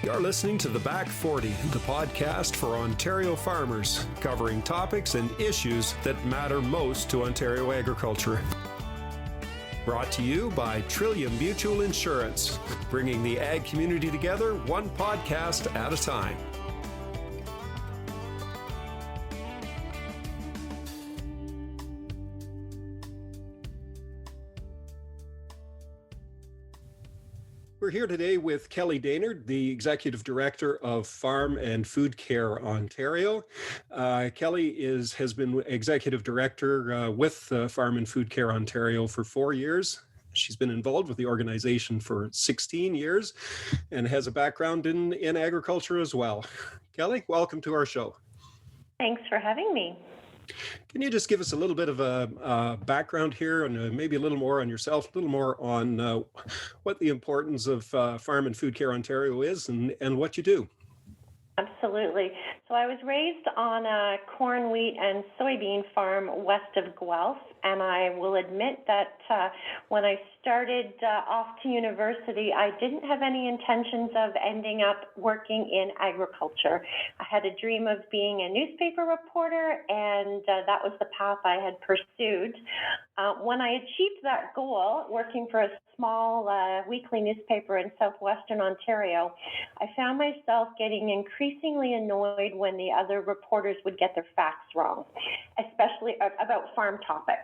You're listening to The Back 40, the podcast for Ontario farmers, covering topics and issues that matter most to Ontario agriculture. Brought to you by Trillium Mutual Insurance, bringing the ag community together one podcast at a time. We're here today with Kelly Daynard, the Executive Director of Farm and Food Care Ontario. Kelly has been Executive Director with Farm and Food Care Ontario for 4 years. She's been involved with the organization for 16 years and has a background in agriculture as well. Kelly, welcome to our show. Thanks for having me. Can you just give us a little bit of a background here and maybe a little more on yourself, a little more on what the importance of Farm and Food Care Ontario is and what you do? Absolutely. So I was raised on a corn, wheat, and soybean farm west of Guelph, and I will admit that when I started off to university, I didn't have any intentions of ending up working in agriculture. I had a dream of being a newspaper reporter, and that was the path I had pursued. When I achieved that goal, working for a small weekly newspaper in southwestern Ontario, I found myself getting increasingly annoyed when the other reporters would get their facts wrong, especially about farm topics.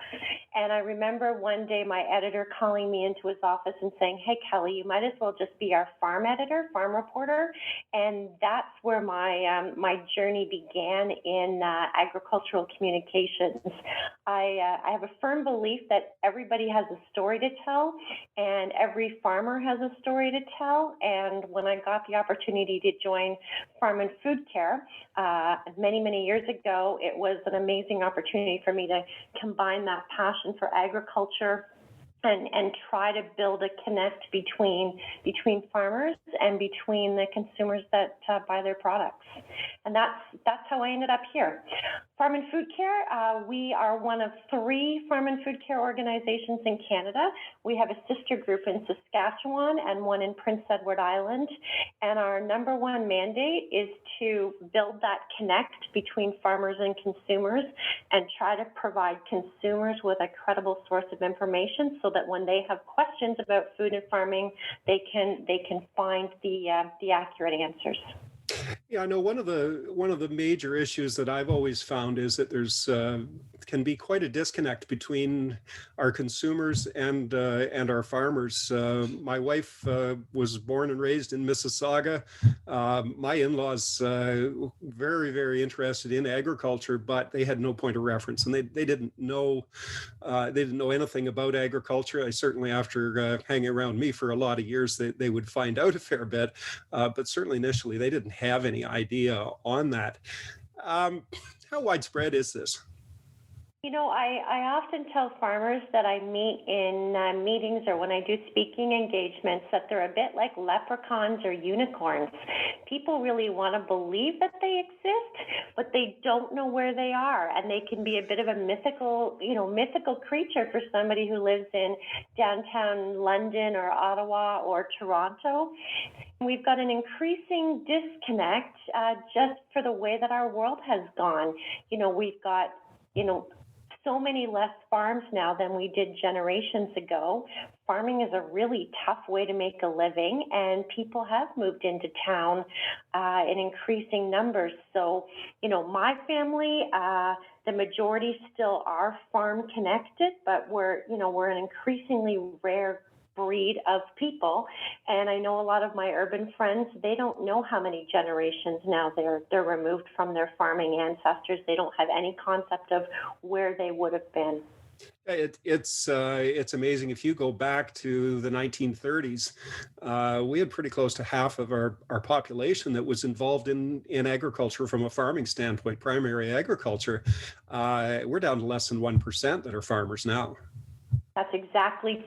And I remember one day my editor calling me into his office and saying, "Hey, Kelly, you might as well just be our farm editor, farm reporter." And that's where my journey began in agricultural communications. I have a firm belief that everybody has a story to tell, and every farmer has a story to tell. And when I got the opportunity to join Farm and Food Care many, many years ago, it was an amazing opportunity for me to combine that passion for agriculture and try to build a connect between farmers and between the consumers that buy their products. And that's how I ended up here. Farm and Food Care, we are one of 3 farm and food care organizations in Canada. We have a sister group in Saskatchewan and one in Prince Edward Island. And our number one mandate is to build that connect between farmers and consumers and try to provide consumers with a credible source of information so that when they have questions about food and farming, they can find the accurate answers. Yeah, I know one of the major issues that I've always found is that there's can be quite a disconnect between our consumers and our farmers. My wife was born and raised in Mississauga. My in-laws very, very interested in agriculture, but they had no point of reference, and they didn't know anything about agriculture. I certainly, after hanging around me for a lot of years, they would find out a fair bit, but certainly initially they didn't have any idea on that. How widespread is this? You know, I often tell farmers that I meet in meetings or when I do speaking engagements that they're a bit like leprechauns or unicorns. People really want to believe that they exist, but they don't know where they are, and they can be a bit of a mythical creature for somebody who lives in downtown London or Ottawa or Toronto. We've got an increasing disconnect just for the way that our world has gone. You know, we've got, so many less farms now than we did generations ago. Farming is a really tough way to make a living, and people have moved into town in increasing numbers. So, my family, the majority still are farm connected, but we're an increasingly rare breed of people. And I know a lot of my urban friends, they don't know how many generations now they're removed from their farming ancestors. They don't have any concept of where they would have been. It's amazing. If you go back to the 1930s, we had pretty close to half of our population that was involved in agriculture from a farming standpoint, primary agriculture. We're down to less than 1% that are farmers now. That's exactly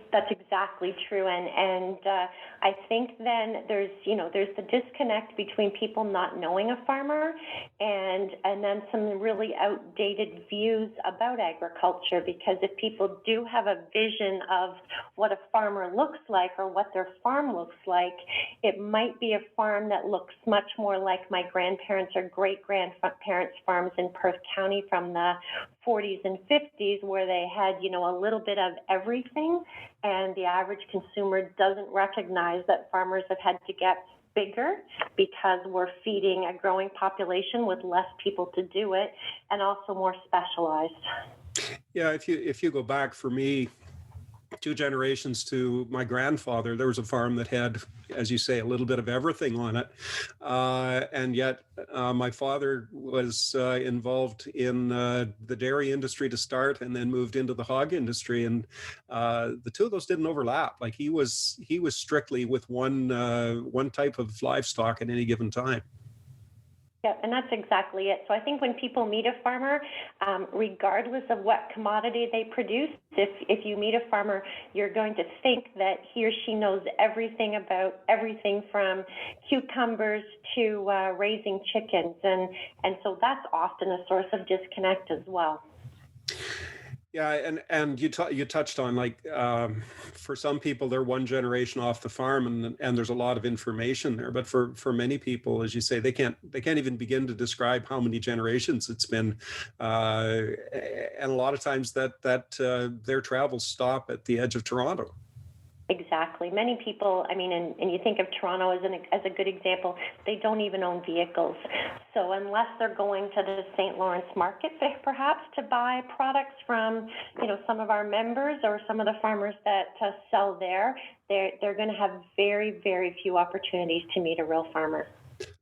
true, and I think then there's the disconnect between people not knowing a farmer, and then some really outdated views about agriculture. Because if people do have a vision of what a farmer looks like or what their farm looks like, it might be a farm that looks much more like my grandparents or great-grandparents' farms in Perth County from the 40s and 50s, where they had, a little bit of everything, and the average consumer doesn't recognize that farmers have had to get bigger because we're feeding a growing population with less people to do it, and also more specialized. Yeah, if you go back, for me, two generations to my grandfather, there was a farm that had, as you say, a little bit of everything on it. And yet my father was involved in the dairy industry to start, and then moved into the hog industry. And the two of those didn't overlap. Like he was strictly with one type of livestock at any given time. Yeah, and that's exactly it. So I think when people meet a farmer, regardless of what commodity they produce, if you meet a farmer, you're going to think that he or she knows everything about everything from cucumbers to raising chickens. And so that's often a source of disconnect as well. Yeah, and you touched on, like, for some people they're one generation off the farm, and there's a lot of information there. But for many people, as you say, they can't even begin to describe how many generations it's been, and a lot of times that their travels stop at the edge of Toronto. Exactly. Many people, I mean, and you think of Toronto as a good example, they don't even own vehicles. So unless they're going to the St. Lawrence market, perhaps, to buy products from, some of our members or some of the farmers that sell there, they're going to have very, very few opportunities to meet a real farmer.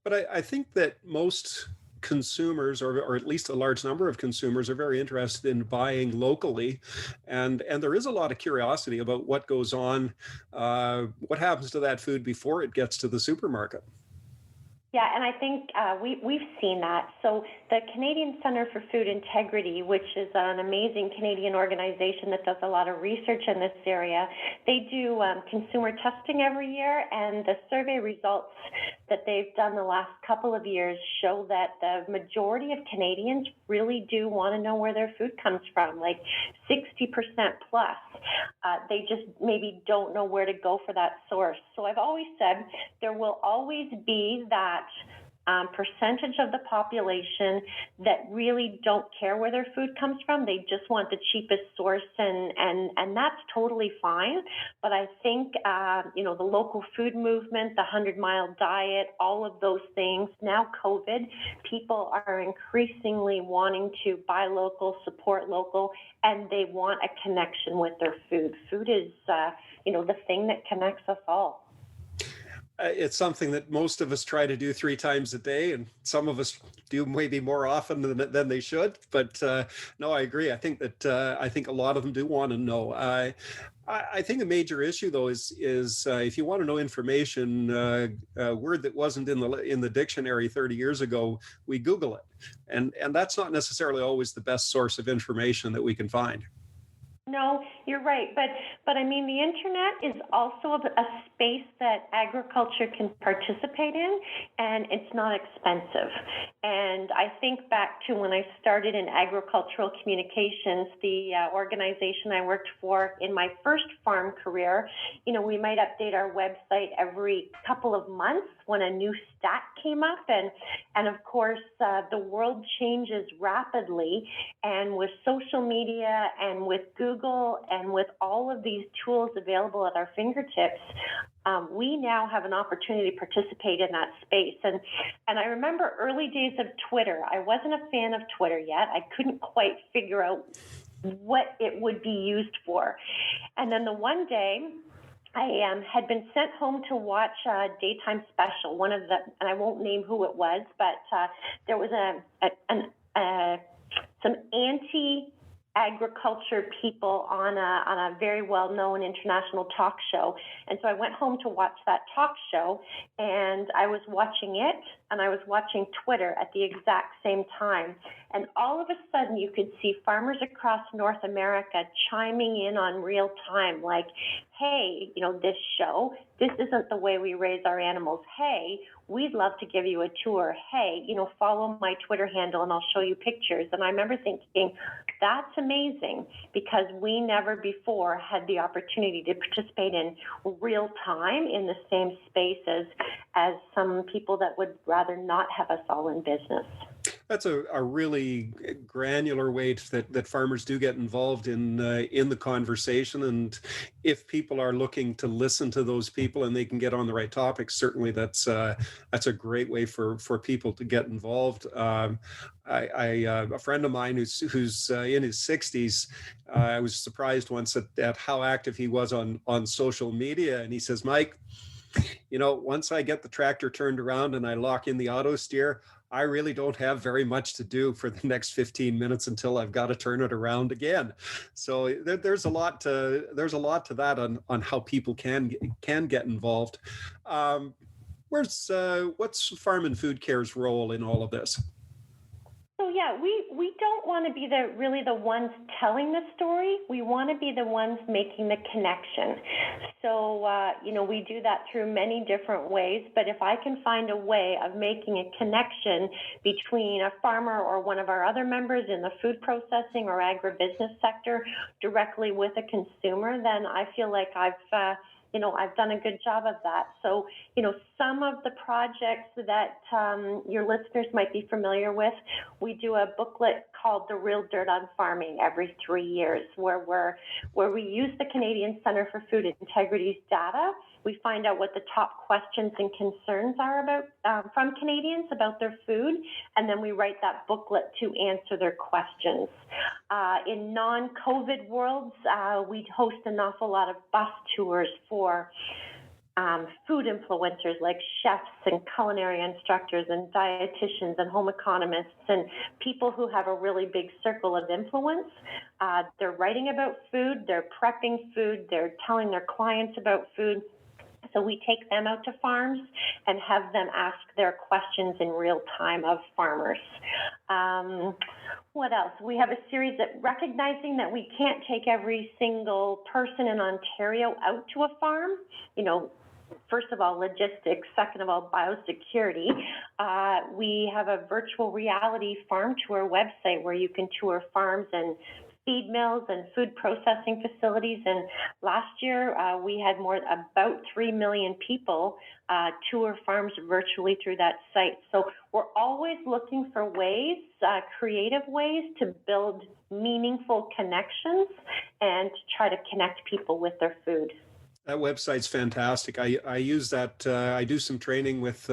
But I think that most consumers, or at least a large number of consumers, are very interested in buying locally, and there is a lot of curiosity about what goes on, what happens to that food before it gets to the supermarket. Yeah, and I think we've seen that. So the Canadian Centre for Food Integrity, which is an amazing Canadian organization that does a lot of research in this area, they do consumer testing every year, and the survey results that they've done the last couple of years show that the majority of Canadians really do want to know where their food comes from, like 60% plus. They just maybe don't know where to go for that source. So I've always said there will always be that percentage of the population that really don't care where their food comes from. They just want the cheapest source, and that's totally fine. But I think, the local food movement, the 100-mile diet, all of those things, now COVID, people are increasingly wanting to buy local, support local, and they want a connection with their food. Food is, the thing that connects us all. It's something that most of us try to do 3 times a day, and some of us do maybe more often than they should. But no, I agree. I think that I think a lot of them do want to know. I think a major issue, though, is if you want to know information, a word that wasn't in the dictionary 30 years ago, we Google it, and that's not necessarily always the best source of information that we can find. No, you're right. But I mean, the internet is also a space that agriculture can participate in, and it's not expensive. And I think back to when I started in agricultural communications, the organization I worked for in my first farm career, we might update our website every couple of months when a new stat came up. And of course, the world changes rapidly. And with social media and with Google and with all of these tools available at our fingertips, we now have an opportunity to participate in that space. And I remember early days of Twitter. I wasn't a fan of Twitter yet. I couldn't quite figure out what it would be used for. And then the one day, I had been sent home to watch a daytime special, and I won't name who it was, but there was some anti-agriculture people on a very well-known international talk show. And so I went home to watch that talk show, and I was watching it, and I was watching Twitter at the exact same time. And all of a sudden, you could see farmers across North America chiming in on real time, like, hey, this show, this isn't the way we raise our animals. Hey, we'd love to give you a tour. Hey, follow my Twitter handle and I'll show you pictures. And I remember thinking, that's amazing, because we never before had the opportunity to participate in real time in the same spaces as some people that would rather not have us all in business. That's a really granular way that farmers do get involved in the conversation. And if people are looking to listen to those people and they can get on the right topics, certainly that's a great way for people to get involved. A friend of mine who's in his 60s, I was surprised once at how active he was on social media. And he says, Mike, once I get the tractor turned around and I lock in the auto steer, I really don't have very much to do for the next 15 minutes until I've got to turn it around again. So there's a lot to that on how people can get involved. What's Farm and Food Care's role in all of this? So yeah, we don't want to be really the ones telling the story. We want to be the ones making the connection. So we do that through many different ways. But if I can find a way of making a connection between a farmer or one of our other members in the food processing or agribusiness sector directly with a consumer, then I feel like I've done a good job of that. So, some of the projects that your listeners might be familiar with, we do a booklet called The Real Dirt on Farming every 3 years, where we use the Canadian Centre for Food Integrity's data. We find out what the top questions and concerns are about from Canadians about their food, and then we write that booklet to answer their questions. In non-COVID worlds, we host an awful lot of bus tours for food influencers like chefs and culinary instructors and dietitians and home economists and people who have a really big circle of influence. They're writing about food, they're prepping food, they're telling their clients about food. So we take them out to farms and have them ask their questions in real time of farmers. What else? We have a series that recognizing that we can't take every single person in Ontario out to a farm. First of all, logistics. Second of all, biosecurity. We have a virtual reality farm tour website where you can tour farms and feed mills and food processing facilities. And last year, we had about 3 million people tour farms virtually through that site. So we're always looking for ways, creative ways to build meaningful connections and to try to connect people with their food. That website's fantastic. I use that. I do some training with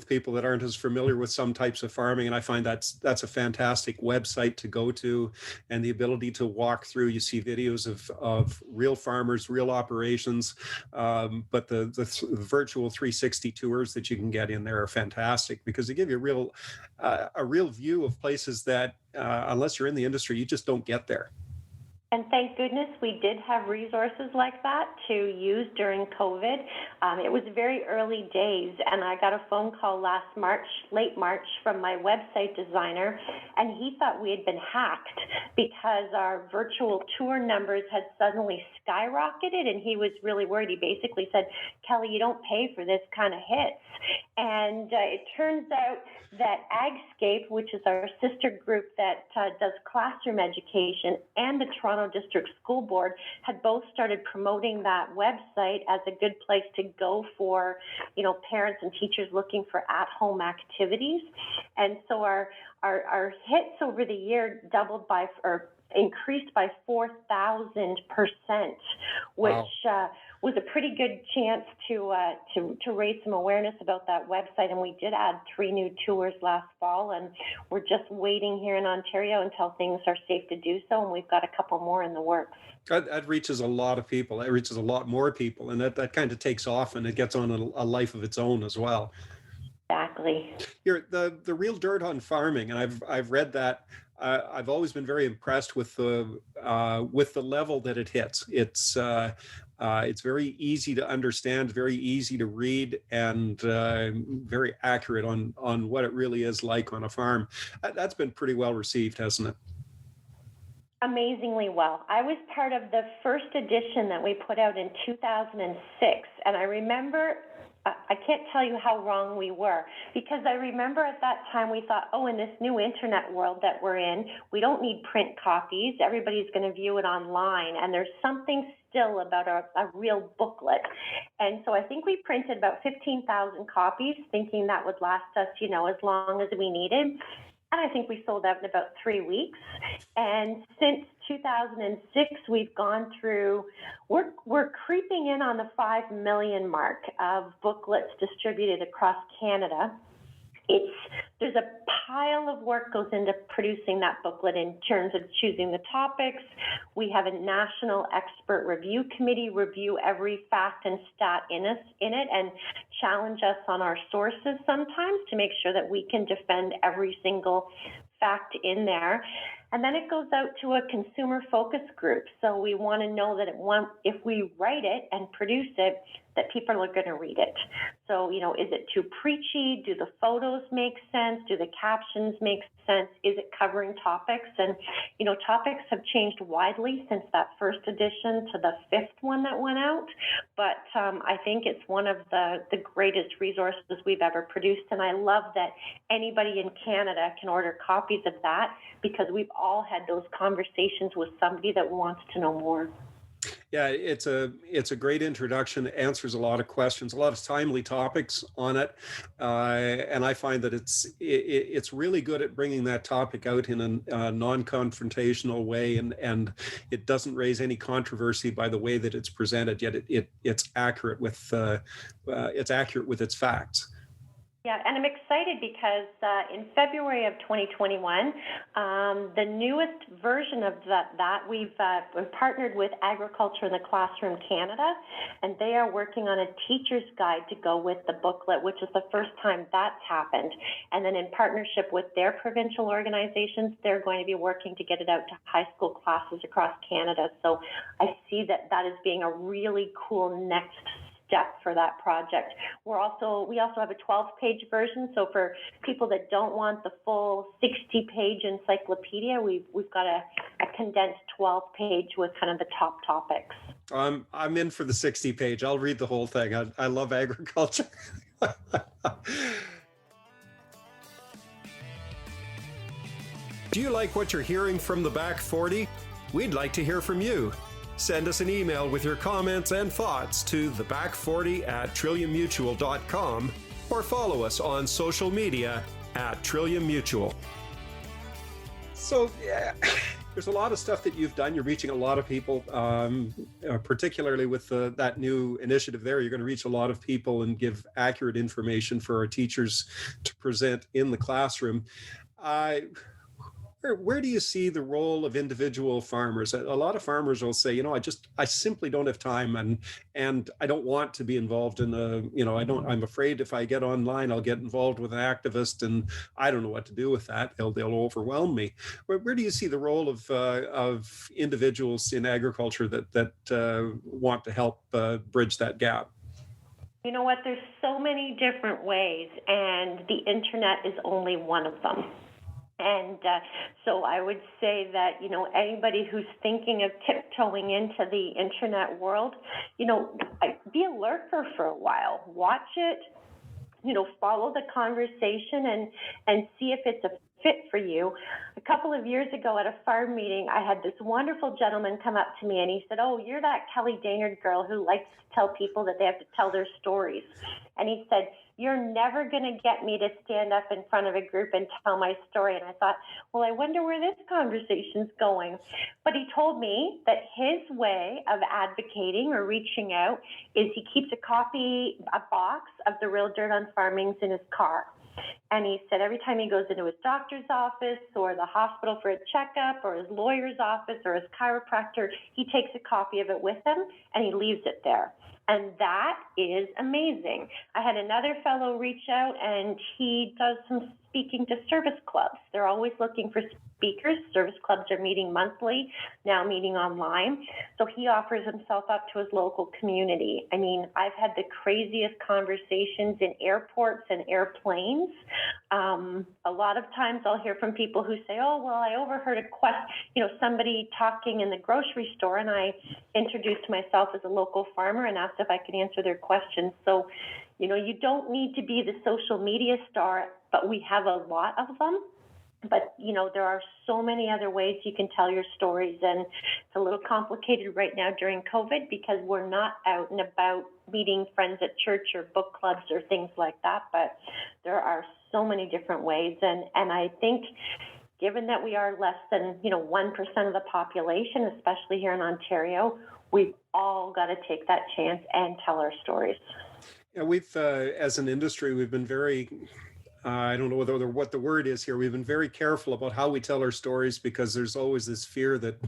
people that aren't as familiar with some types of farming, and I find that's a fantastic website to go to, and the ability to walk through. You see videos of real farmers, real operations, but the virtual 360 tours that you can get in there are fantastic because they give you a real view of places that unless you're in the industry, you just don't get there. And thank goodness we did have resources like that to use during COVID. It was very early days, and I got a phone call late March, from my website designer, and he thought we had been hacked because our virtual tour numbers had suddenly skyrocketed, and he was really worried. He basically said, Kelly, you don't pay for this kind of hits. And it turns out that Agscape, which is our sister group that does classroom education, and the Toronto District School Board had both started promoting that website as a good place to go for, parents and teachers looking for at-home activities. And so our hits over the year increased by 4,000%, which was a pretty good chance to raise some awareness about that website. And we did add 3 new tours last fall, and we're just waiting here in Ontario until things are safe to do so, and we've got a couple more in the works. That reaches a lot of people. That reaches a lot more people, and that kind of takes off, and it gets on a life of its own as well. Exactly. The Real Dirt on Farming, and I've read that. I've always been very impressed with the level that it hits. It's very easy to understand, very easy to read, and very accurate on what it really is like on a farm. That's been pretty well received, hasn't it? Amazingly well. I was part of the first edition that we put out in 2006, and I remember, I can't tell you how wrong we were, because I remember at that time we thought, oh, in this new internet world that we're in, we don't need print copies. Everybody's going to view it online, and there's something still about a real booklet. And so I think we printed about 15,000 copies, thinking that would last us, as long as we needed. And I think we sold out in about 3 weeks. And since 2006, we've gone through, we're creeping in on the 5 million mark of booklets distributed across Canada. There's a pile of work goes into producing that booklet in terms of choosing the topics. We have a national expert review committee review every fact and stat in it and challenge us on our sources sometimes to make sure that we can defend every single fact in there. And then it goes out to a consumer focus group. So we want to know that if we write it and produce it, that people are going to read it. So, is it too preachy? Do the photos make sense? Do the captions make sense? Is it covering topics? And, topics have changed widely since that first edition to the fifth one that went out. But I think it's one of the greatest resources we've ever produced. And I love that anybody in Canada can order copies of that, because we've all had those conversations with somebody that wants to know more. Yeah, it's a great introduction. It answers a lot of questions, a lot of timely topics on it, and I find that it's really good at bringing that topic out in a non-confrontational way, and it doesn't raise any controversy by the way that it's presented. Yet it's accurate with its facts. Yeah, and I'm excited because in February of 2021, the newest version of that we've partnered with Agriculture in the Classroom Canada, and they are working on a teacher's guide to go with the booklet, which is the first time that's happened. And then in partnership with their provincial organizations, they're going to be working to get it out to high school classes across Canada. So I see that as being a really cool next step for that project. We also have a 12-page version, so for people that don't want the full 60-page encyclopedia, we've got a condensed 12-page with kind of the top topics. I'm in for the 60-page. I'll read the whole thing. I love agriculture. Do you like what you're hearing from the Back 40? We'd like to hear from you. Send us an email with your comments and thoughts to theback40@trilliummutual.com or follow us on social media @TrilliumMutual. So, there's a lot of stuff that you've done. You're reaching a lot of people, particularly with that new initiative there. You're going to reach a lot of people and give accurate information for our teachers to present in the classroom. Where do you see the role of individual farmers? A lot of farmers will say, I simply don't have time, and I don't want to be involved in I'm afraid if I get online, I'll get involved with an activist, and I don't know what to do with that. They'll overwhelm me. Where do you see the role of individuals in agriculture that want to help bridge that gap? You know what? There's so many different ways, and the internet is only one of them. And so I would say that, anybody who's thinking of tiptoeing into the internet world, be a lurker for a while. Watch it, follow the conversation and see if it's a fit for you. A couple of years ago at a farm meeting, I had this wonderful gentleman come up to me and he said, "Oh, you're that Kelly Daynard girl who likes to tell people that they have to tell their stories." And he said, "You're never going to get me to stand up in front of a group and tell my story." And I thought, well, I wonder where this conversation's going. But he told me that his way of advocating or reaching out is he keeps a box of the Real Dirt on Farming's in his car. And he said every time he goes into his doctor's office or the hospital for a checkup or his lawyer's office or his chiropractor, he takes a copy of it with him and he leaves it there. And that is amazing. I had another fellow reach out, and he does some speaking to service clubs. They're always looking for speakers. Service clubs are meeting monthly, now meeting online. So he offers himself up to his local community. I mean, I've had the craziest conversations in airports and airplanes. A lot of times I'll hear from people who say, oh, well, I overheard somebody talking in the grocery store, and I introduced myself as a local farmer and asked if I could answer their questions. So, you don't need to be the social media star, but we have a lot of them. But, there are so many other ways you can tell your stories, and it's a little complicated right now during COVID because we're not out and about meeting friends at church or book clubs or things like that, but there are so many different ways. And I think given that we are less than, 1% of the population, especially here in Ontario, we've all got to take that chance and tell our stories. Yeah, we've, as an industry, we've been very I don't know what the word is here. We've been very careful about how we tell our stories because there's always this fear that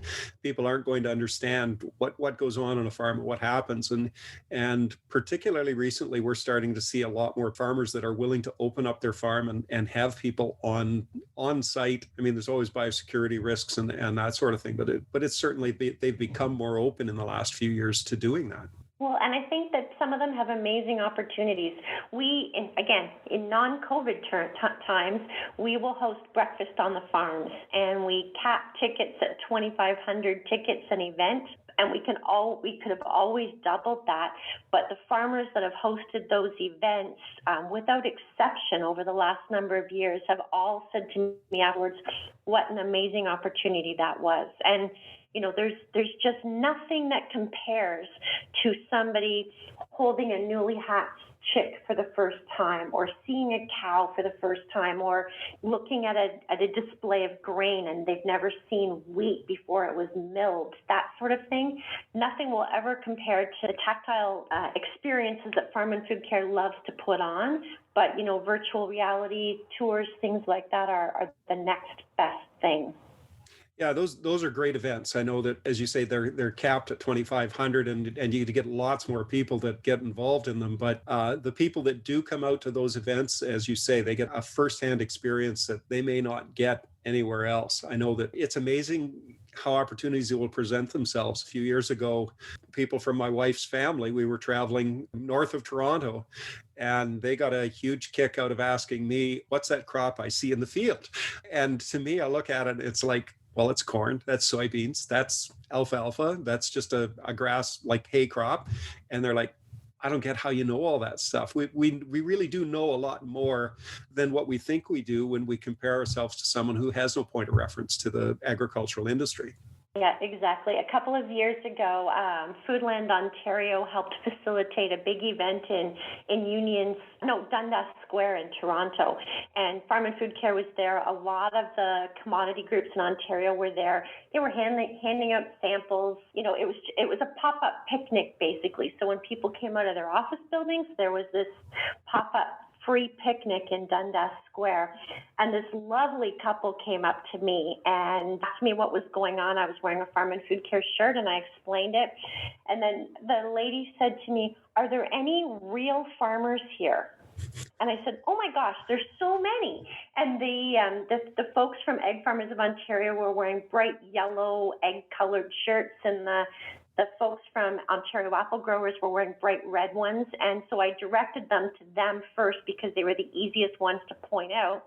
people aren't going to understand what goes on a farm and what happens. And particularly recently, we're starting to see a lot more farmers that are willing to open up their farm and have people on site. I mean, there's always biosecurity risks and that sort of thing, but it's certainly they've become more open in the last few years to doing that. Well, and I think that some of them have amazing opportunities. In non-COVID times, we will host breakfast on the farms, and we cap tickets at 2,500 tickets an event, and we could have always doubled that. But the farmers that have hosted those events, without exception, over the last number of years, have all said to me afterwards, "What an amazing opportunity that was." And there's just nothing that compares to somebody holding a newly hatched chick for the first time, or seeing a cow for the first time, or looking at a display of grain and they've never seen wheat before it was milled, that sort of thing. Nothing will ever compare to the tactile experiences that Farm and Food Care loves to put on. But, virtual reality tours, things like that are the next best thing. Yeah, those are great events. I know that, as you say, they're capped at 2,500, and you get lots more people that get involved in them. But the people that do come out to those events, as you say, they get a firsthand experience that they may not get anywhere else. I know that it's amazing how opportunities will present themselves. A few years ago, people from my wife's family, we were traveling north of Toronto, and they got a huge kick out of asking me, "What's that crop I see in the field?" And to me, I look at it, it's like, well, it's corn, that's soybeans, that's alfalfa, that's just a grass like hay crop. And they're like, I don't get how you know all that stuff. We really do know a lot more than what we think we do when we compare ourselves to someone who has no point of reference to the agricultural industry. Yeah, exactly. A couple of years ago, Foodland Ontario helped facilitate a big event in Dundas Square in Toronto, and Farm and Food Care was there. A lot of the commodity groups in Ontario were there. They were handing out samples. It was a pop-up picnic basically. So when people came out of their office buildings, there was this pop-up free picnic in Dundas Square. And this lovely couple came up to me and asked me what was going on. I was wearing a Farm and Food Care shirt, and I explained it. And then the lady said to me, "Are there any real farmers here?" And I said, "Oh my gosh, there's so many." And the folks from Egg Farmers of Ontario were wearing bright yellow egg-colored shirts, and the folks from Ontario Apple Growers were wearing bright red ones. And so I directed them to them first because they were the easiest ones to point out.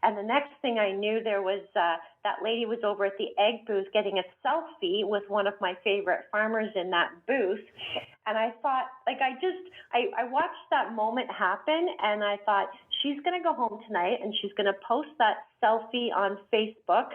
And the next thing I knew, there was that lady was over at the egg booth getting a selfie with one of my favorite farmers in that booth. And I thought, I watched that moment happen, and I thought, she's going to go home tonight and she's going to post that selfie on Facebook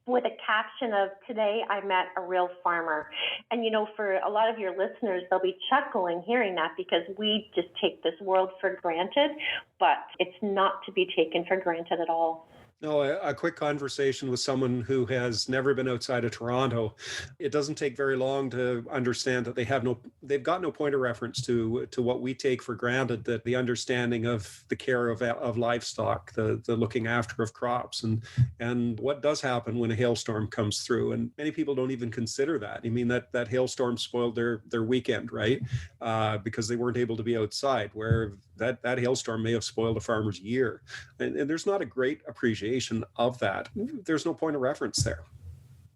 with a caption of, "Today I met a real farmer." And, for a lot of your listeners, they'll be chuckling hearing that because we just take this world for granted, but it's not to be taken for granted at all. No, a quick conversation with someone who has never been outside of Toronto. It doesn't take very long to understand that they've got no point of reference to what we take for granted, that the understanding of the care of livestock, the looking after of crops, and what does happen when a hailstorm comes through. And many people don't even consider that. I mean, that hailstorm spoiled their weekend, right? Because they weren't able to be outside, where that hailstorm may have spoiled a farmer's year. And there's not a great appreciation of that. There's no point of reference there.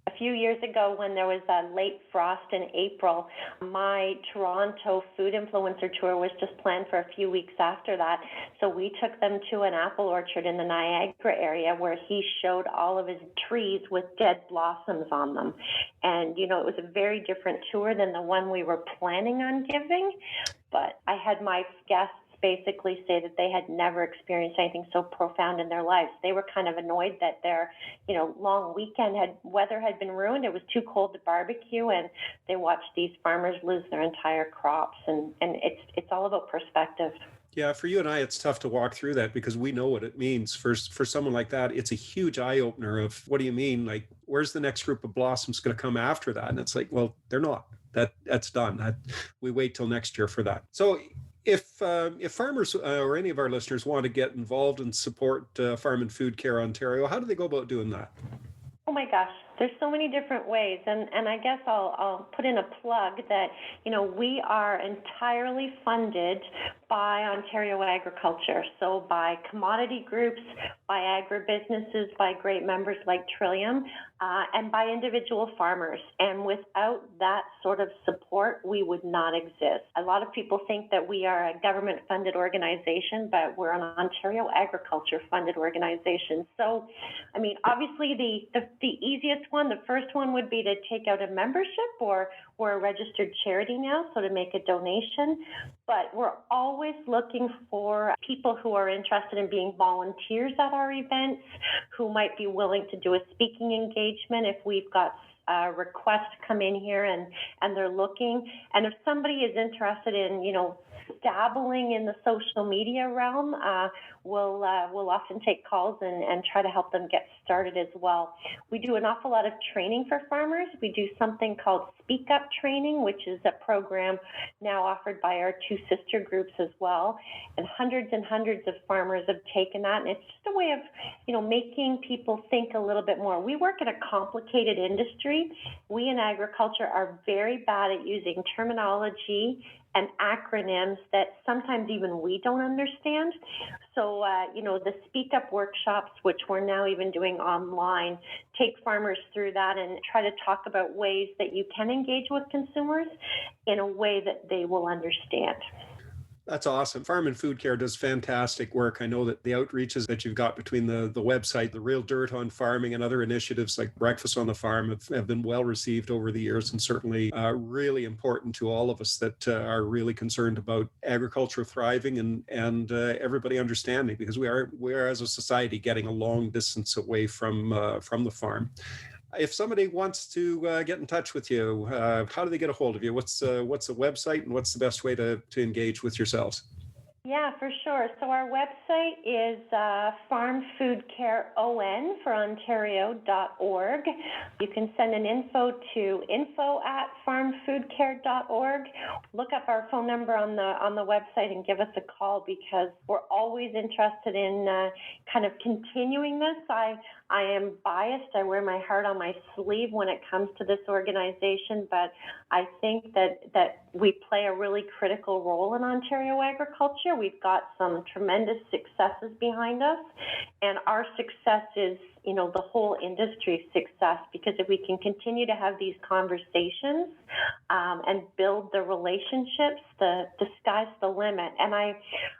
A few years ago, when there was a late frost in April, my Toronto food influencer tour was just planned for a few weeks after that. So we took them to an apple orchard in the Niagara area where he showed all of his trees with dead blossoms on them. And, it was a very different tour than the one we were planning on giving. But I had my guests basically say that they had never experienced anything so profound in their lives. They were kind of annoyed that their, long weekend weather had been ruined. It was too cold to barbecue, and they watched these farmers lose their entire crops. And it's all about perspective. Yeah, for you and I, it's tough to walk through that because we know what it means. For someone like that, it's a huge eye opener of what do you mean? Like, where's the next group of blossoms going to come after that? And it's like, well, they're not. That's done. We wait till next year for that. So if farmers or any of our listeners want to get involved and support Farm and Food Care Ontario, how do they go about doing that? Oh my gosh, there's so many different ways, and I guess I'll put in a plug that we are entirely funded by Ontario Agriculture, so by commodity groups, by agribusinesses, by great members like Trillium, and by individual farmers. And without that sort of support, we would not exist. A lot of people think that we are a government-funded organization, but we're an Ontario Agriculture-funded organization. So, I mean, obviously the easiest one, the first one would be to take out a membership, or we're a registered charity now, so to make a donation. But we're always looking for people who are interested in being volunteers at our events, who might be willing to do a speaking engagement if we've got requests come in here and they're looking. And if somebody is interested in, dabbling in the social media realm, we'll often take calls and try to help them get started as well. We do an awful lot of training for farmers. We do something called Speak Up Training, which is a program now offered by our two sister groups as well. And hundreds of farmers have taken that. And it's just a way of, making people think a little bit more. We work in a complicated industry. We in agriculture are very bad at using terminology and acronyms that sometimes even we don't understand. So, the Speak Up workshops, which we're now even doing online, take farmers through that and try to talk about ways that you can engage with consumers in a way that they will understand. That's awesome. Farm and Food Care does fantastic work. I know that the outreaches that you've got between the website, the Real Dirt on Farming, and other initiatives like Breakfast on the Farm have been well received over the years, and certainly really important to all of us that are really concerned about agriculture thriving and everybody understanding, because we are as a society getting a long distance away from the farm. If somebody wants to get in touch with you, how do they get a hold of you? What's the website, and what's the best way to engage with yourselves? Yeah, for sure. So our website is farmfoodcareon for Ontario.org. You can send an info to info@farmfoodcare.org. Look up our phone number on the website and give us a call, because we're always interested in kind of continuing this. I am biased. I wear my heart on my sleeve when it comes to this organization, but I think that we play a really critical role in Ontario agriculture. We've got some tremendous successes behind us, and our success is, the whole industry's success, because if we can continue to have these conversations and build the relationships, the sky's the limit. And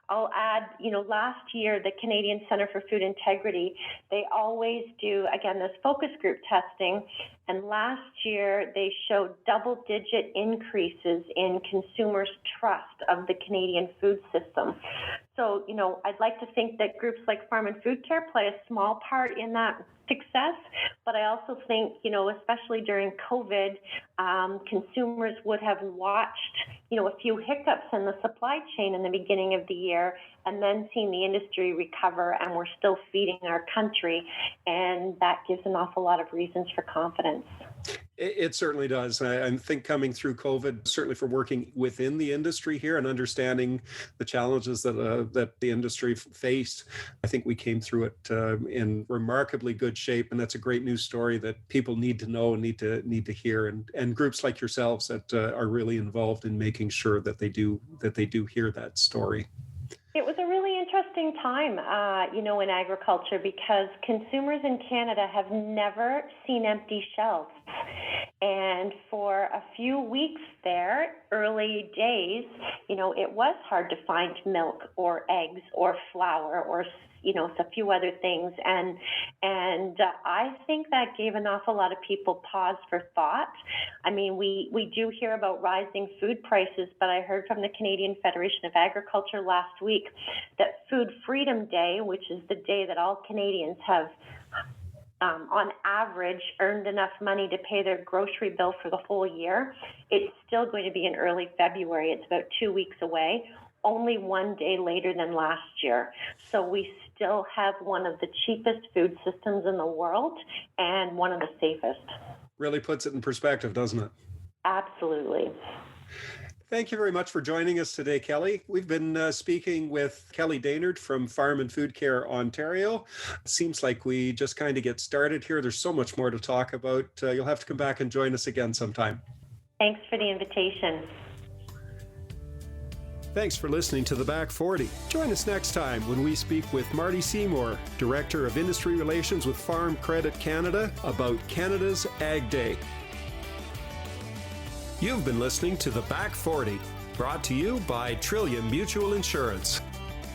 I'll add, last year, the Canadian Centre for Food Integrity, they always do, again, this focus group testing. And last year, they showed double-digit increases in consumers' trust of the Canadian food system. So, I'd like to think that groups like Farm and Food Care play a small part in that success, but I also think, especially during COVID, consumers would have watched, a few hiccups in the supply chain in the beginning of the year, and then seen the industry recover, and we're still feeding our country, and that gives an awful lot of reasons for confidence. It certainly does. I think coming through COVID, certainly for working within the industry here and understanding the challenges that the industry faced, I think we came through it in remarkably good shape, and that's a great news story that people need to know, need to hear, and groups like yourselves that are really involved in making sure that they do hear that story. It was a really interesting time, in agriculture, because consumers in Canada have never seen empty shelves. And for a few weeks there, early days, it was hard to find milk or eggs or flour or a few other things, and I think that gave an awful lot of people pause for thought. I mean, we do hear about rising food prices, but I heard from the Canadian Federation of Agriculture last week that Food Freedom Day, which is the day that all Canadians have on average earned enough money to pay their grocery bill for the whole year, it's still going to be in early February. It's about 2 weeks away, only one day later than last year. So we still have one of the cheapest food systems in the world and one of the safest. Really puts it in perspective, doesn't it? Absolutely. Thank you very much for joining us today, Kelly. We've been speaking with Kelly Daynard from Farm and Food Care Ontario. It seems like we just kind of get started here. There's so much more to talk about. You'll have to come back and join us again sometime. Thanks for the invitation. Thanks for listening to The Back 40. Join us next time when we speak with Marty Seymour, Director of Industry Relations with Farm Credit Canada, about Canada's Ag Day. You've been listening to The Back 40, brought to you by Trillium Mutual Insurance.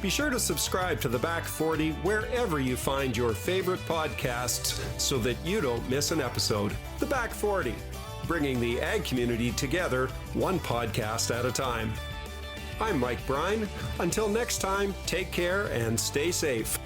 Be sure to subscribe to The Back 40 wherever you find your favorite podcasts so that you don't miss an episode. The Back 40, bringing the ag community together one podcast at a time. I'm Mike Brine. Until next time, take care and stay safe.